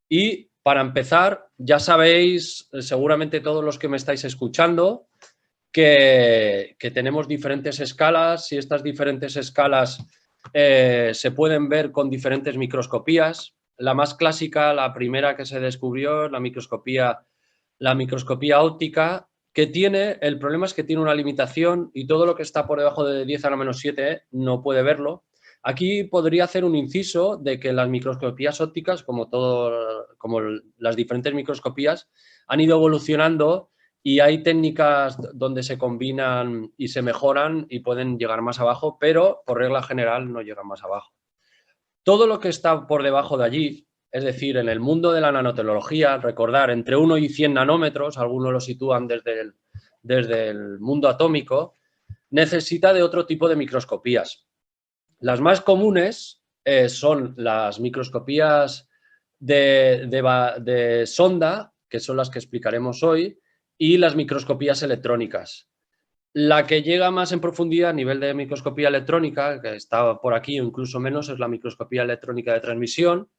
Y para empezar, ya sabéis, seguramente todos los que me estáis escuchando, que tenemos diferentes escalas y estas diferentes escalas se pueden ver con diferentes microscopías. La más clásica, la primera que se descubrió, la microscopía óptica, que tiene, el problema es que tiene una limitación y todo lo que está por debajo de 10 a la menos 7 no puede verlo. Aquí podría hacer un inciso de que las microscopías ópticas, como las diferentes microscopías, han ido evolucionando y hay técnicas donde se combinan y se mejoran y pueden llegar más abajo, pero por regla general no llegan más abajo. Todo lo que está por debajo de allí, es decir, en el mundo de la nanotecnología, recordar, entre 1 y 100 nanómetros, algunos lo sitúan desde el mundo atómico, necesita de otro tipo de microscopías. Las más comunes son las microscopías de sonda, que son las que explicaremos hoy, y las microscopías electrónicas. La que llega más en profundidad a nivel de microscopía electrónica, que está por aquí o incluso menos, es la microscopía electrónica de transmisión,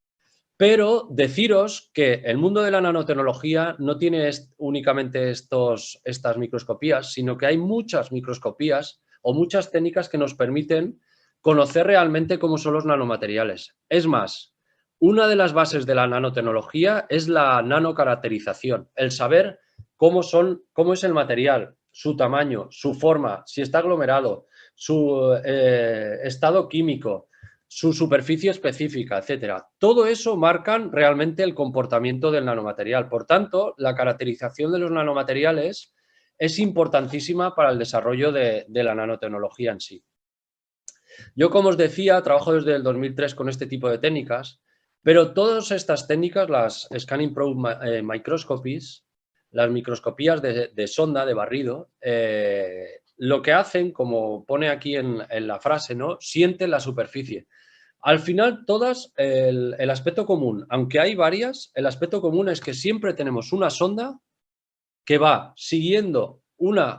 pero deciros que el mundo de la nanotecnología no tiene únicamente estas microscopías, sino que hay muchas microscopías o muchas técnicas que nos permiten conocer realmente cómo son los nanomateriales. Es más, una de las bases de la nanotecnología es la nanocaracterización, el saber cómo es el material, su tamaño, su forma, si está aglomerado, su estado químico, su superficie específica, etcétera. Todo eso marcan realmente el comportamiento del nanomaterial. Por tanto, la caracterización de los nanomateriales es importantísima para el desarrollo de la nanotecnología en sí. Yo, como os decía, trabajo desde el 2003 con este tipo de técnicas, pero todas estas técnicas, las Scanning Probe Microscopies, las microscopías de sonda, de barrido, lo que hacen, como pone aquí en la frase, ¿no? Sienten la superficie. Al final, todas, el aspecto común, aunque hay varias, el aspecto común es que siempre tenemos una sonda que va siguiendo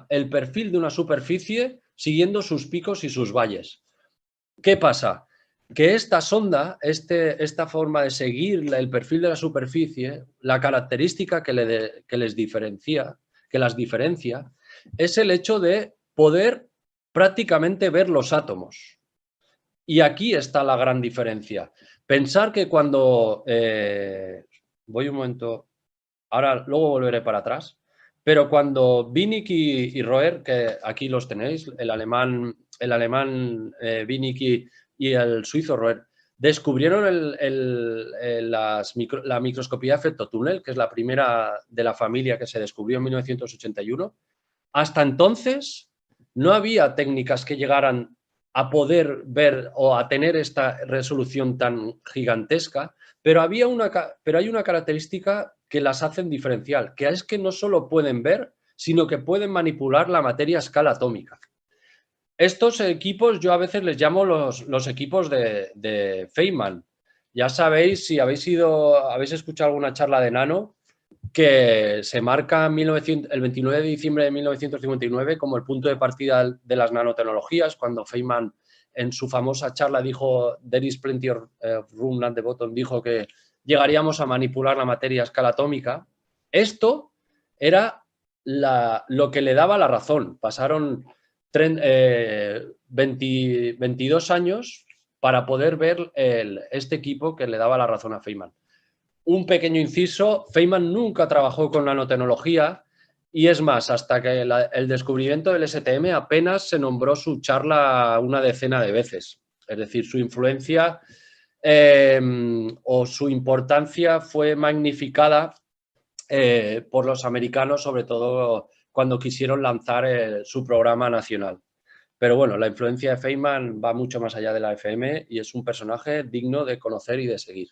el perfil de una superficie, siguiendo sus picos y sus valles. ¿Qué pasa? Que esta sonda, esta forma de seguir el perfil de la superficie, la característica que las diferencia, es el hecho de poder prácticamente ver los átomos. Y aquí está la gran diferencia. Pensar que cuando... voy un momento, ahora luego volveré para atrás, pero cuando Winnicke y Roer, que aquí los tenéis, el alemán Winnicke y el suizo Roer, descubrieron la microscopía de efecto túnel, que es la primera de la familia que se descubrió en 1981. Hasta entonces no había técnicas que llegaran a poder ver o a tener esta resolución tan gigantesca, pero hay una característica que las hacen diferencial, que es que no solo pueden ver, sino que pueden manipular la materia a escala atómica. Estos equipos yo a veces les llamo los equipos de Feynman. Ya sabéis, si habéis escuchado alguna charla de nano, que se marca el 29 de diciembre de 1959 como el punto de partida de las nanotecnologías, cuando Feynman en su famosa charla dijo "There is plenty of room at the bottom", dijo que llegaríamos a manipular la materia a escala atómica. Esto era lo que le daba la razón. Pasaron 22 años para poder ver este equipo que le daba la razón a Feynman. Un pequeño inciso, Feynman nunca trabajó con nanotecnología y es más, hasta que el descubrimiento del STM apenas se nombró su charla una decena de veces. Es decir, su influencia o su importancia fue magnificada por los americanos, sobre todo cuando quisieron lanzar su programa nacional. Pero bueno, la influencia de Feynman va mucho más allá de la FM y es un personaje digno de conocer y de seguir.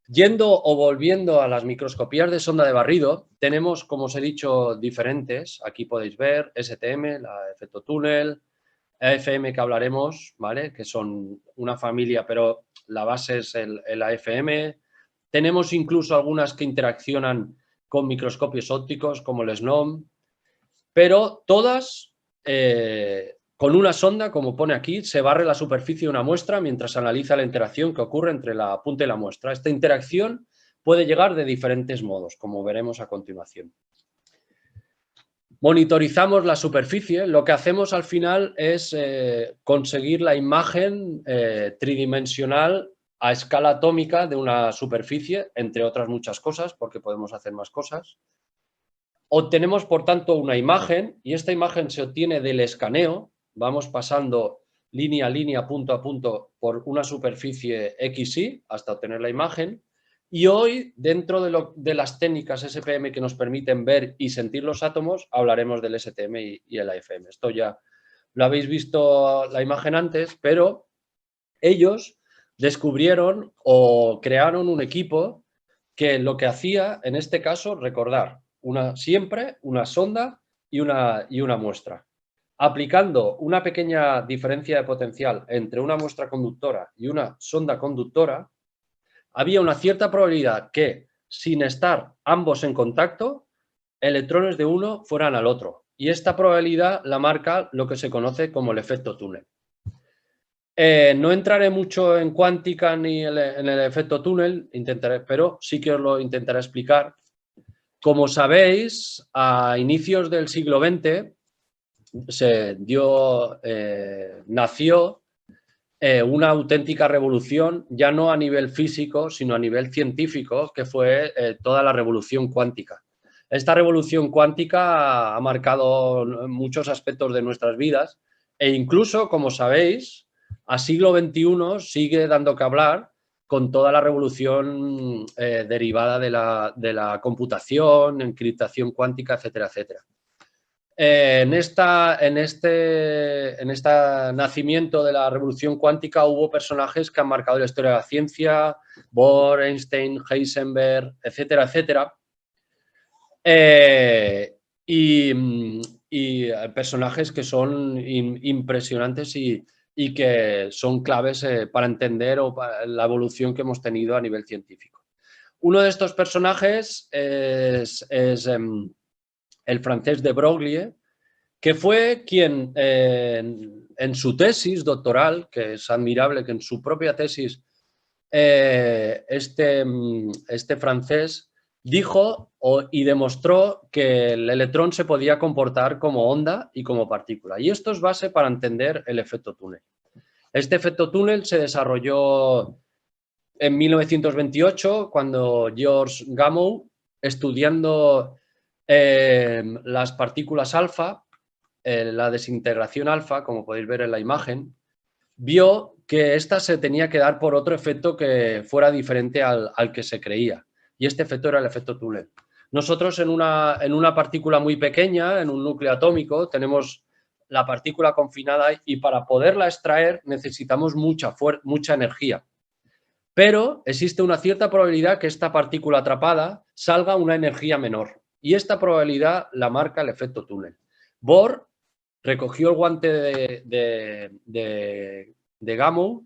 Yendo o volviendo a las microscopías de sonda de barrido, tenemos, como os he dicho, diferentes. Aquí podéis ver STM, la efecto túnel, AFM que hablaremos, ¿vale? Que son una familia, pero la base es el AFM. Tenemos incluso algunas que interaccionan con microscopios ópticos, como el SNOM, pero todas con una sonda, como pone aquí, se barre la superficie de una muestra mientras analiza la interacción que ocurre entre la punta y la muestra. Esta interacción puede llegar de diferentes modos, como veremos a continuación. Monitorizamos la superficie. Lo que hacemos al final es conseguir la imagen tridimensional a escala atómica de una superficie, entre otras muchas cosas, porque podemos hacer más cosas. Obtenemos, por tanto, una imagen, y esta imagen se obtiene del escaneo. Vamos pasando línea a línea, punto a punto, por una superficie XY hasta obtener la imagen. Y hoy, dentro de las técnicas SPM que nos permiten ver y sentir los átomos, hablaremos del STM y el AFM. Esto ya lo habéis visto la imagen antes, pero ellos descubrieron o crearon un equipo que lo que hacía, en este caso, recordar siempre una sonda y una muestra. Aplicando una pequeña diferencia de potencial entre una muestra conductora y una sonda conductora, había una cierta probabilidad que, sin estar ambos en contacto, electrones de uno fueran al otro. Y esta probabilidad la marca lo que se conoce como el efecto túnel. No entraré mucho en cuántica ni en el efecto túnel, pero sí que os lo intentaré explicar. Como sabéis, a inicios del siglo XX nació una auténtica revolución, ya no a nivel físico, sino a nivel científico, que fue toda la revolución cuántica. Esta revolución cuántica ha marcado muchos aspectos de nuestras vidas e incluso, como sabéis, a siglo XXI sigue dando que hablar con toda la revolución derivada de la computación, encriptación cuántica, etcétera, etcétera. En este nacimiento de la revolución cuántica hubo personajes que han marcado la historia de la ciencia, Bohr, Einstein, Heisenberg, etcétera, etcétera. Y personajes que son impresionantes y que son claves para entender para la evolución que hemos tenido a nivel científico. Uno de estos personajes es el francés de Broglie, que fue quien en su tesis doctoral, que es admirable que en su propia tesis este francés dijo y demostró que el electrón se podía comportar como onda y como partícula. Y esto es base para entender el efecto túnel. Este efecto túnel se desarrolló en 1928, cuando George Gamow, estudiando las partículas alfa, la desintegración alfa, como podéis ver en la imagen, vio que esta se tenía que dar por otro efecto que fuera diferente al que se creía. Y este efecto era el efecto túnel. Nosotros en una partícula muy pequeña, en un núcleo atómico, tenemos la partícula confinada y para poderla extraer necesitamos mucha energía. Pero existe una cierta probabilidad que esta partícula atrapada salga una energía menor. Y esta probabilidad la marca el efecto túnel. Bohr recogió el guante de Gamow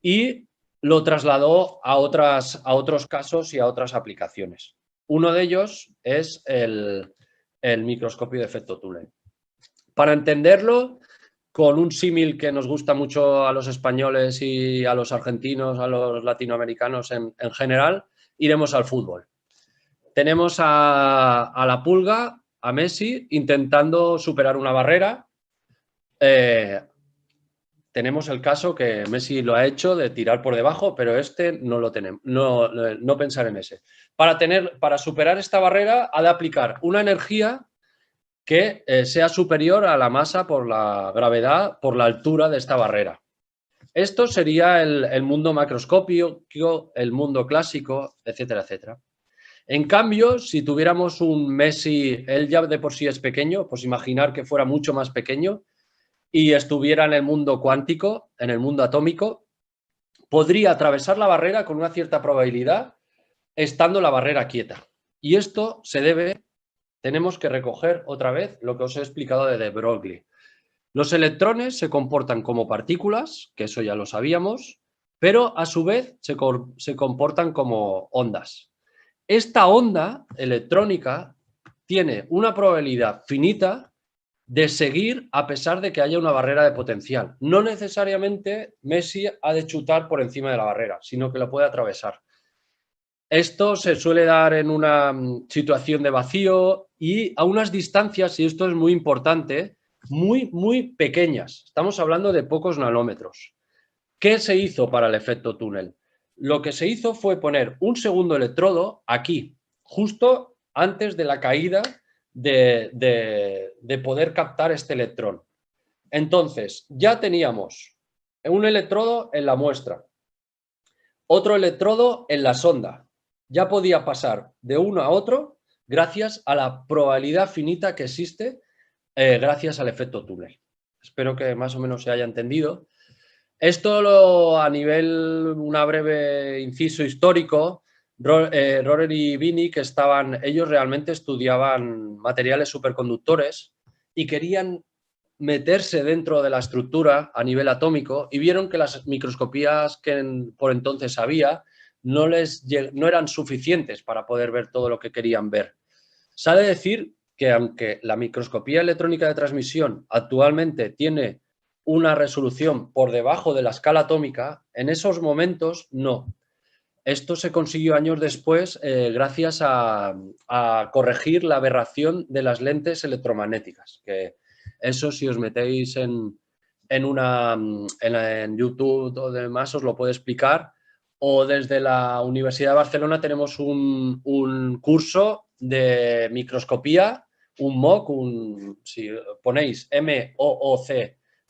y lo trasladó a otros casos y a otras aplicaciones. Uno de ellos es el microscopio de efecto túnel. Para entenderlo, con un símil que nos gusta mucho a los españoles y a los argentinos, a los latinoamericanos en general, iremos al fútbol. Tenemos a la Pulga, a Messi, intentando superar una barrera. Tenemos el caso que Messi lo ha hecho de tirar por debajo, pero este no lo tenemos, no pensar en ese. Para superar esta barrera ha de aplicar una energía que sea superior a la masa por la gravedad, por la altura de esta barrera. Esto sería el mundo macroscópico, el mundo clásico, etcétera, etcétera. En cambio, si tuviéramos un Messi, él ya de por sí es pequeño, pues imaginar que fuera mucho más pequeño y estuviera en el mundo cuántico, en el mundo atómico, podría atravesar la barrera con una cierta probabilidad, estando la barrera quieta. Y esto se debe, tenemos que recoger otra vez lo que os he explicado de Broglie. Los electrones se comportan como partículas, que eso ya lo sabíamos, pero a su vez se comportan como ondas. Esta onda electrónica tiene una probabilidad finita de seguir a pesar de que haya una barrera de potencial. No necesariamente Messi ha de chutar por encima de la barrera, sino que la puede atravesar. Esto se suele dar en una situación de vacío y a unas distancias, y esto es muy importante, muy, muy pequeñas. Estamos hablando de pocos nanómetros. ¿Qué se hizo para el efecto túnel? Lo que se hizo fue poner un segundo electrodo aquí, justo antes de la caída de poder captar este electrón. Entonces, ya teníamos un electrodo en la muestra, otro electrodo en la sonda. Ya podía pasar de uno a otro gracias a la probabilidad finita que existe gracias al efecto túnel. Espero que más o menos se haya entendido. Esto a nivel, una breve inciso histórico, Rorer y Winnig ellos realmente estudiaban materiales superconductores y querían meterse dentro de la estructura a nivel atómico y vieron que las microscopías que por entonces había no eran suficientes para poder ver todo lo que querían ver. Se ha de decir que aunque la microscopía electrónica de transmisión actualmente tiene una resolución por debajo de la escala atómica, en esos momentos no. Esto se consiguió años después gracias a corregir la aberración de las lentes electromagnéticas, que eso si os metéis en YouTube o demás os lo puedo explicar, o desde la Universidad de Barcelona tenemos un curso de microscopía, un MOOC, si ponéis MOOC,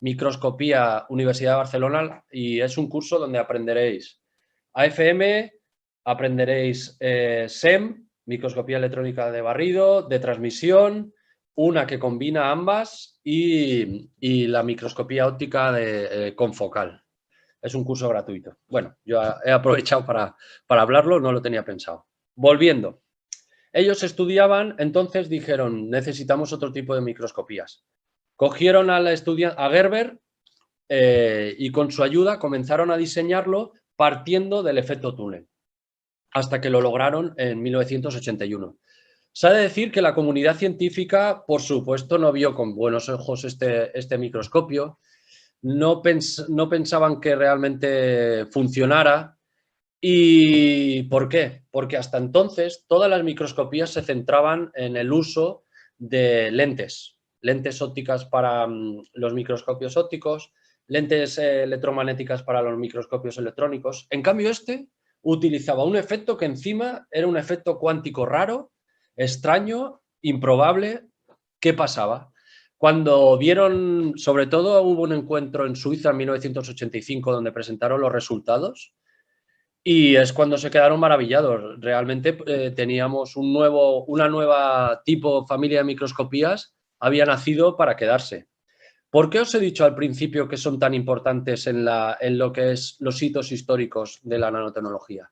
microscopía Universidad de Barcelona, y es un curso donde aprenderéis AFM, aprenderéis SEM, microscopía electrónica de barrido, de transmisión, una que combina ambas y la microscopía óptica confocal. Es un curso gratuito. Bueno, yo he aprovechado para hablarlo, no lo tenía pensado. Volviendo. Ellos estudiaban, entonces dijeron, necesitamos otro tipo de microscopías. Cogieron a Gerber y con su ayuda comenzaron a diseñarlo partiendo del efecto túnel, hasta que lo lograron en 1981. Se ha de decir que la comunidad científica, por supuesto, no vio con buenos ojos este microscopio, no pensaban que realmente funcionara. ¿Y por qué? Porque hasta entonces todas las microscopías se centraban en el uso de lentes ópticas para los microscopios ópticos, lentes electromagnéticas para los microscopios electrónicos. En cambio, este utilizaba un efecto que encima era un efecto cuántico raro, extraño, improbable. ¿Qué pasaba? Cuando vieron, sobre todo hubo un encuentro en Suiza en 1985 donde presentaron los resultados y es cuando se quedaron maravillados. Realmente teníamos una nueva familia de microscopías, había nacido para quedarse. ¿Por qué os he dicho al principio que son tan importantes en lo que es los hitos históricos de la nanotecnología?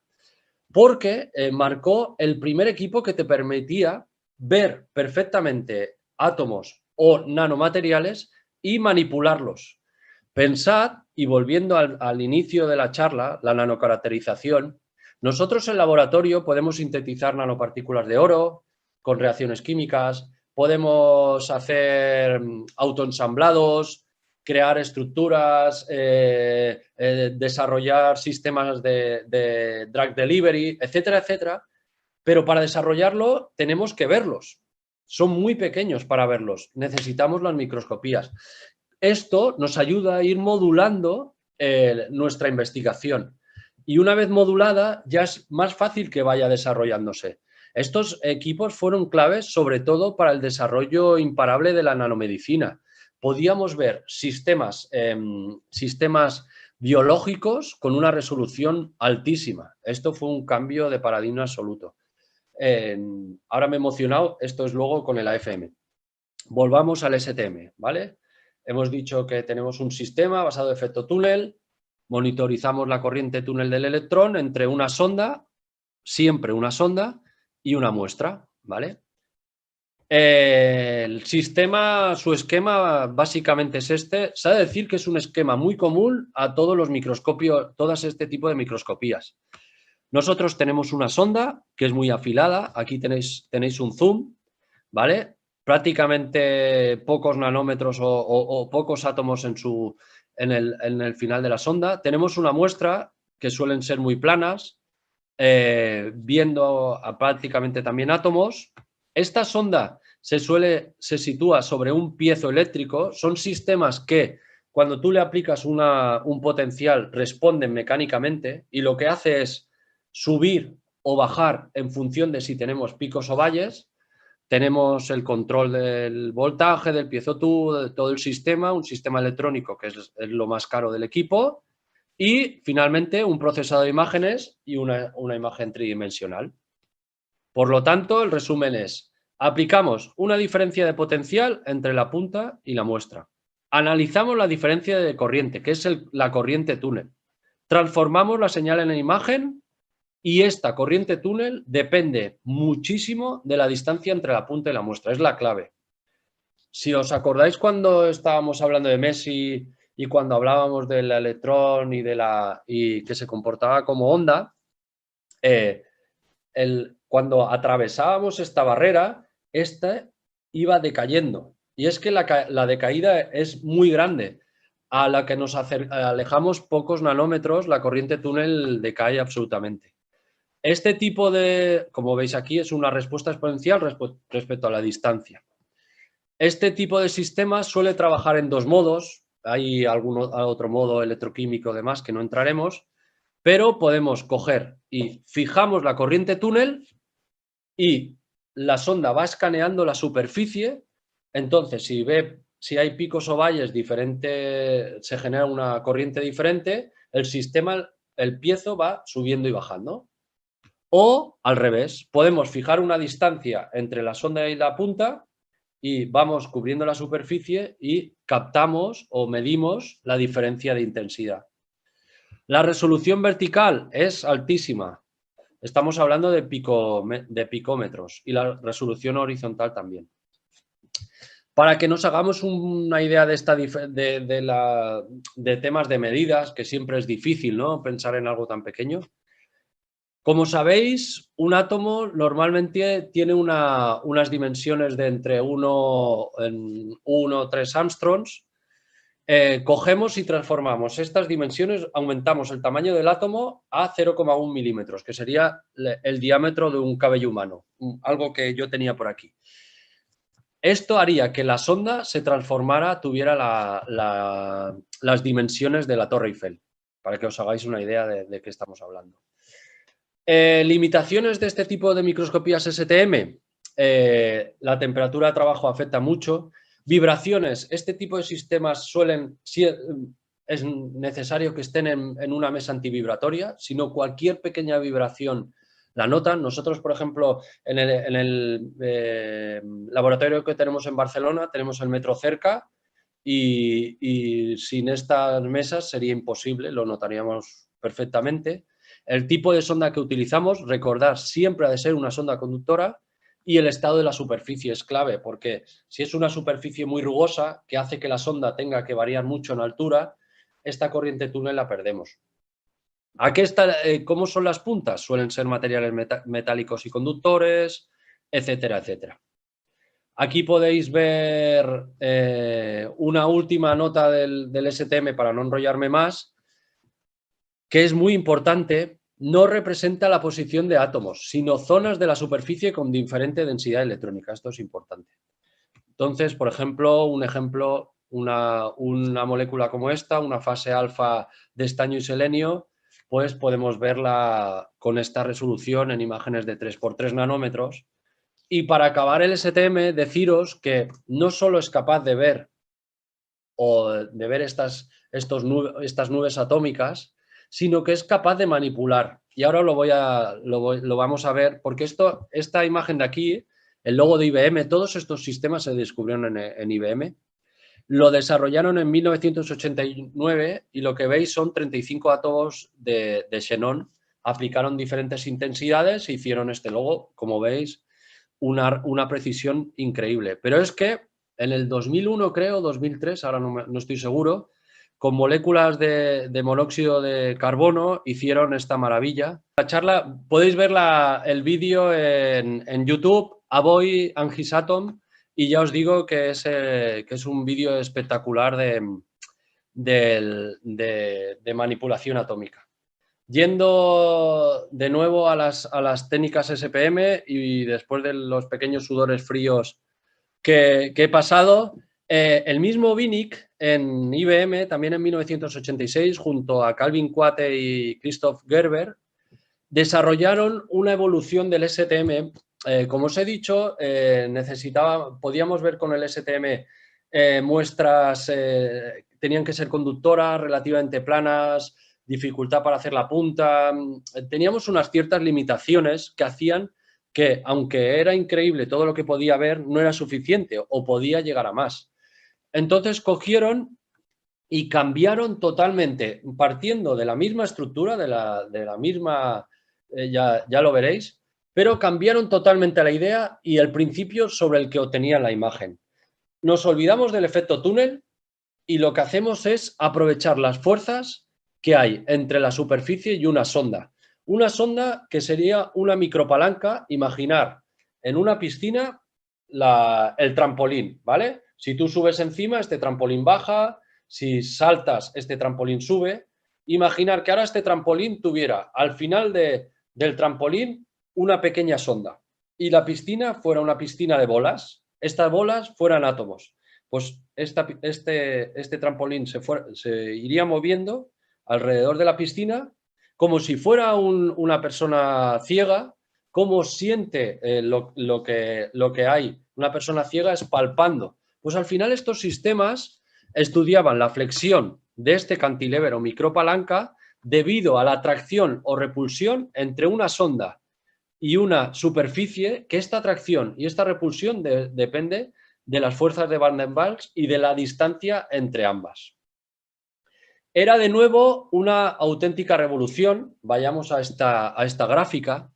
Porque marcó el primer equipo que te permitía ver perfectamente átomos o nanomateriales y manipularlos. Pensad, y volviendo al inicio de la charla, la nanocaracterización, nosotros en laboratorio podemos sintetizar nanopartículas de oro con reacciones químicas, podemos hacer autoensamblados, crear estructuras, desarrollar sistemas de drug delivery, etcétera, etcétera. Pero para desarrollarlo tenemos que verlos. Son muy pequeños para verlos. Necesitamos las microscopías. Esto nos ayuda a ir modulando nuestra investigación. Y una vez modulada, ya es más fácil que vaya desarrollándose. Estos equipos fueron claves, sobre todo para el desarrollo imparable de la nanomedicina. Podíamos ver sistemas biológicos con una resolución altísima. Esto fue un cambio de paradigma absoluto. Ahora me he emocionado, esto es luego con el AFM. Volvamos al STM, ¿vale? Hemos dicho que tenemos un sistema basado en efecto túnel, monitorizamos la corriente túnel del electrón entre una sonda, siempre una sonda, y una muestra, ¿vale? El sistema, su esquema básicamente es este. Se ha de decir que es un esquema muy común a todos los microscopios, todas este tipo de microscopías. Nosotros tenemos una sonda que es muy afilada. Aquí tenéis un zoom, ¿vale? Prácticamente pocos nanómetros o pocos átomos en el final de la sonda. Tenemos una muestra que suelen ser muy planas. viendo prácticamente también átomos. Esta sonda se sitúa sobre un piezoeléctrico. Son sistemas que cuando tú le aplicas un potencial responden mecánicamente y lo que hace es subir o bajar en función de si tenemos picos o valles. Tenemos el control del voltaje, del piezo-tú, de todo el sistema, un sistema electrónico que es lo más caro del equipo y finalmente un procesador de imágenes y una imagen tridimensional. Por lo tanto, el resumen es, aplicamos una diferencia de potencial entre la punta y la muestra. Analizamos la diferencia de corriente, que es la corriente túnel. Transformamos la señal en imagen y esta corriente túnel depende muchísimo de la distancia entre la punta y la muestra. Es la clave. Si os acordáis cuando estábamos hablando de Messi y cuando hablábamos del electrón y que se comportaba como onda, cuando atravesábamos esta barrera, esta iba decayendo. Y es que la decaída es muy grande. A la que nos alejamos pocos nanómetros, la corriente túnel decae absolutamente. Este tipo de, como veis aquí, es una respuesta exponencial respecto a la distancia. Este tipo de sistema suele trabajar en dos modos. Hay otro modo electroquímico demás que no entraremos, pero podemos coger y fijamos la corriente túnel y la sonda va escaneando la superficie. Entonces, si hay picos o valles diferentes, se genera una corriente diferente, el sistema, el piezo va subiendo y bajando. O al revés, podemos fijar una distancia entre la sonda y la punta y vamos cubriendo la superficie y captamos o medimos la diferencia de intensidad. La resolución vertical es altísima. Estamos hablando de picómetros y la resolución horizontal también. Para que nos hagamos una idea de temas de medidas, que siempre es difícil, ¿no?, pensar en algo tan pequeño. Como sabéis, un átomo normalmente tiene unas dimensiones de entre 1 o 3 Armstrongs. Cogemos y transformamos estas dimensiones, aumentamos el tamaño del átomo a 0,1 milímetros, que sería el diámetro de un cabello humano, algo que yo tenía por aquí. Esto haría que la sonda se transformara, tuviera las dimensiones de la Torre Eiffel, para que os hagáis una idea de qué estamos hablando. Limitaciones de este tipo de microscopías STM. La temperatura de trabajo afecta mucho. Vibraciones. Este tipo de sistemas es necesario que estén en una mesa antivibratoria, sino cualquier pequeña vibración la notan. Nosotros, por ejemplo, en el laboratorio que tenemos en Barcelona, tenemos el metro cerca y sin estas mesas sería imposible, lo notaríamos perfectamente. El tipo de sonda que utilizamos, recordar, siempre ha de ser una sonda conductora y el estado de la superficie es clave, porque si es una superficie muy rugosa que hace que la sonda tenga que variar mucho en altura, esta corriente túnel la perdemos. ¿Cómo son las puntas? Suelen ser materiales metálicos y conductores, etcétera, etcétera. Aquí podéis ver una última nota del STM para no enrollarme más, que es muy importante. No representa la posición de átomos, sino zonas de la superficie con diferente densidad electrónica. Esto es importante. Entonces, por ejemplo, una molécula como esta, una fase alfa de estaño y selenio, pues podemos verla con esta resolución en imágenes de 3×3 nanómetros. Y para acabar el STM, deciros que no solo es capaz de ver estas nubes atómicas, sino que es capaz de manipular. Y ahora lo vamos a ver, porque esta imagen de aquí, el logo de IBM, todos estos sistemas se descubrieron en IBM. Lo desarrollaron en 1989 y lo que veis son 35 átomos de xenón. Aplicaron diferentes intensidades e hicieron este logo, como veis, una precisión increíble. Pero es que en el 2001, creo, 2003, ahora no estoy seguro, con moléculas de monóxido de carbono hicieron esta maravilla. La charla, podéis ver el vídeo en YouTube, Avoid and His Atom, y ya os digo que es un vídeo espectacular de manipulación atómica. Yendo de nuevo a las técnicas SPM y después de los pequeños sudores fríos que he pasado, el mismo Winnicke en IBM, también en 1986, junto a Calvin Coate y Christoph Gerber, desarrollaron una evolución del STM. Como os he dicho, podíamos ver con el STM muestras, tenían que ser conductoras, relativamente planas, dificultad para hacer la punta. Teníamos unas ciertas limitaciones que hacían que, aunque era increíble todo lo que podía ver, no era suficiente o podía llegar a más. Entonces cogieron y cambiaron totalmente, partiendo de la misma estructura, de la misma, ya lo veréis, pero cambiaron totalmente la idea y el principio sobre el que obtenía la imagen. Nos olvidamos del efecto túnel y lo que hacemos es aprovechar las fuerzas que hay entre la superficie y una sonda. Una sonda que sería una micropalanca, imaginar en una piscina el trampolín, ¿vale? Si tú subes encima, este trampolín baja, si saltas, este trampolín sube. Imaginar que ahora este trampolín tuviera al final del trampolín una pequeña sonda y la piscina fuera una piscina de bolas. Estas bolas fueran átomos. Pues este trampolín se iría moviendo alrededor de la piscina como si fuera una persona ciega, como siente lo que hay una persona ciega es palpando. Pues al final estos sistemas estudiaban la flexión de este cantilever o micropalanca debido a la atracción o repulsión entre una sonda y una superficie, que esta atracción y esta repulsión depende de las fuerzas de Van den Waals y de la distancia entre ambas. Era de nuevo una auténtica revolución. Vayamos a esta gráfica.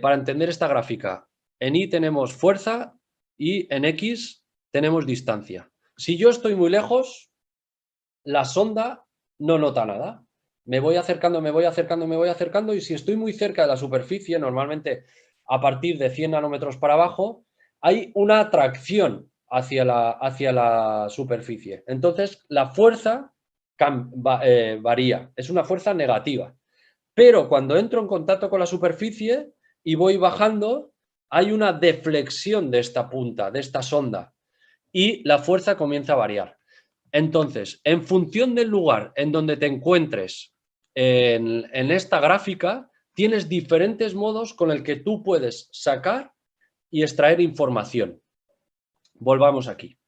Para entender esta gráfica, en Y tenemos fuerza y en X tenemos distancia. Si yo estoy muy lejos, la sonda no nota nada. Me voy acercando, me voy acercando, me voy acercando y si estoy muy cerca de la superficie, normalmente a partir de 100 nanómetros para abajo, hay una atracción hacia la superficie. Entonces, la fuerza varía, es una fuerza negativa. Pero cuando entro en contacto con la superficie y voy bajando, hay una deflexión de esta punta, de esta sonda, y la fuerza comienza a variar. Entonces, en función del lugar en donde te encuentres en esta gráfica, tienes diferentes modos con el que tú puedes sacar y extraer información. Volvamos aquí.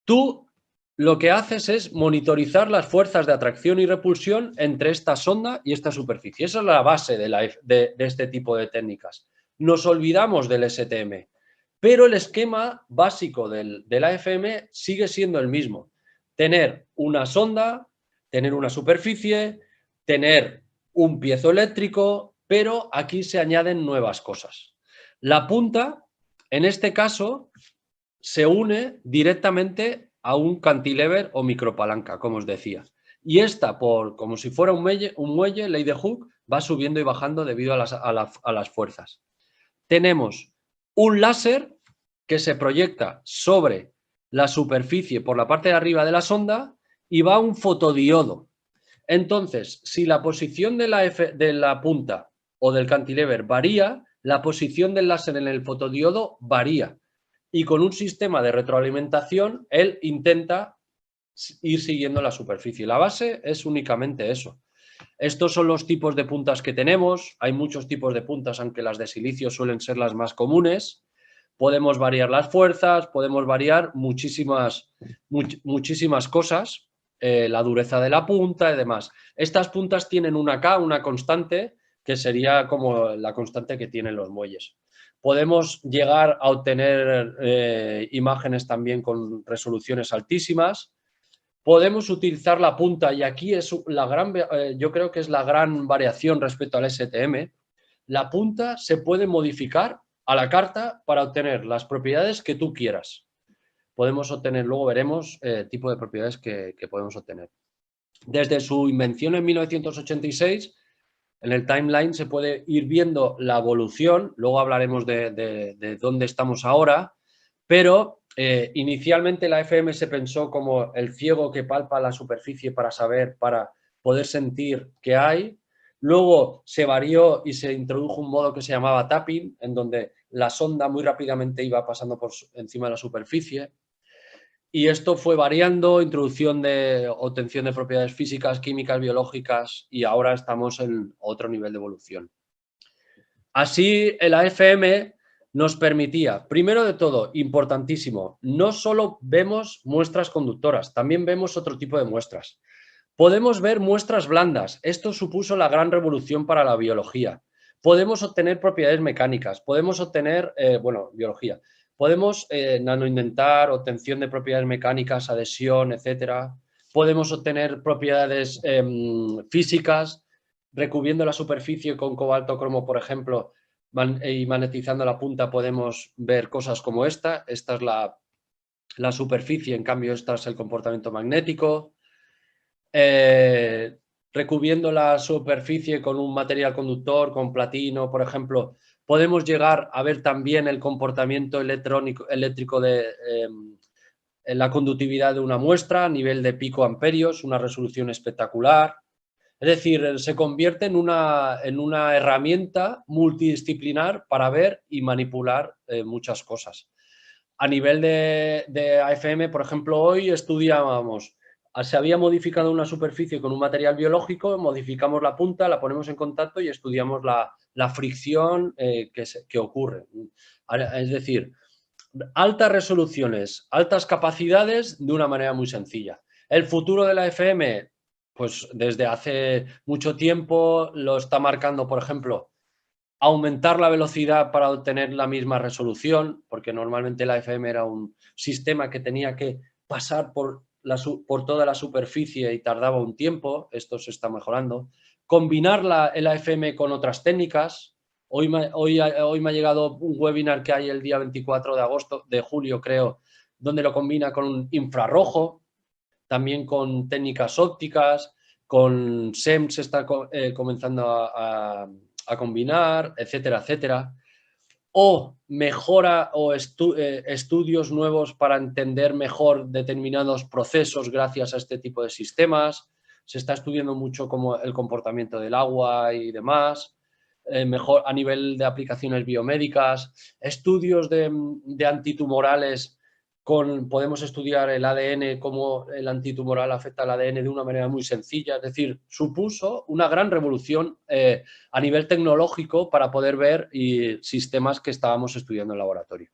Tú lo que haces es monitorizar las fuerzas de atracción y repulsión entre esta sonda y esta superficie. Esa es la base de este tipo de técnicas. Nos olvidamos del STM, pero el esquema básico del AFM sigue siendo el mismo. Tener una sonda, tener una superficie, tener un piezoeléctrico, pero aquí se añaden nuevas cosas. La punta, en este caso, se une directamente a un cantilever o micropalanca, como os decía. Y esta, como si fuera un muelle, ley de Hooke, va subiendo y bajando debido a las fuerzas. Tenemos un láser que se proyecta sobre la superficie por la parte de arriba de la sonda y va un fotodiodo. Entonces, si la posición de la punta o del cantilever varía, la posición del láser en el fotodiodo varía. Y con un sistema de retroalimentación, él intenta ir siguiendo la superficie. La base es únicamente eso. Estos son los tipos de puntas que tenemos. Hay muchos tipos de puntas, aunque las de silicio suelen ser las más comunes. Podemos variar las fuerzas, podemos variar muchísimas cosas, la dureza de la punta y demás. Estas puntas tienen una K, una constante, que sería como la constante que tienen los muelles. Podemos llegar a obtener imágenes también con resoluciones altísimas. Podemos utilizar la punta, y aquí es yo creo que es la gran variación respecto al STM. La punta se puede modificar a la carta para obtener las propiedades que tú quieras. Podemos obtener, luego veremos el tipo de propiedades que podemos obtener. Desde su invención en 1986, en el timeline se puede ir viendo la evolución, luego hablaremos de dónde estamos ahora, pero inicialmente la FM se pensó como el ciego que palpa la superficie para poder sentir qué hay. Luego se varió y se introdujo un modo que se llamaba tapping, en donde la sonda muy rápidamente iba pasando por encima de la superficie. Y esto fue variando, introducción de obtención de propiedades físicas, químicas, biológicas, y ahora estamos en otro nivel de evolución. Así, el AFM nos permitía, primero de todo, importantísimo, no solo vemos muestras conductoras, también vemos otro tipo de muestras. Podemos ver muestras blandas. Esto supuso la gran revolución para la biología. Podemos obtener propiedades mecánicas, podemos obtener, biología. Podemos nanoindentar, obtención de propiedades mecánicas, adhesión, etcétera. Podemos obtener propiedades físicas, recubriendo la superficie con cobalto cromo, por ejemplo, y magnetizando la punta podemos ver cosas como esta. Esta es la superficie, en cambio esta es el comportamiento magnético. Recubriendo la superficie con un material conductor, con platino, por ejemplo, podemos llegar a ver también el comportamiento eléctrico de la conductividad de una muestra a nivel de picoamperios, una resolución espectacular. Es decir, se convierte en una herramienta multidisciplinar para ver y manipular muchas cosas. A nivel de AFM, por ejemplo, hoy estudiábamos, se había modificado una superficie con un material biológico, modificamos la punta, la ponemos en contacto y estudiamos la fricción que ocurre. Es decir, altas resoluciones, altas capacidades de una manera muy sencilla. El futuro de la AFM, pues desde hace mucho tiempo lo está marcando, por ejemplo, aumentar la velocidad para obtener la misma resolución, porque normalmente la AFM era un sistema que tenía que pasar por toda la superficie y tardaba un tiempo. Esto se está mejorando. Combinar el AFM con otras técnicas. Hoy me ha llegado un webinar que hay el día 24 de julio, creo, donde lo combina con infrarrojo, también con técnicas ópticas, con SEM se está comenzando a combinar, etcétera, etcétera. O mejora o estudios nuevos para entender mejor determinados procesos gracias a este tipo de sistemas. Se está estudiando mucho como el comportamiento del agua y demás. Mejor a nivel de aplicaciones biomédicas, estudios de antitumorales. Podemos estudiar el ADN, cómo el antitumoral afecta al ADN de una manera muy sencilla. Es decir, supuso una gran revolución a nivel tecnológico para poder ver sistemas que estábamos estudiando en el laboratorio.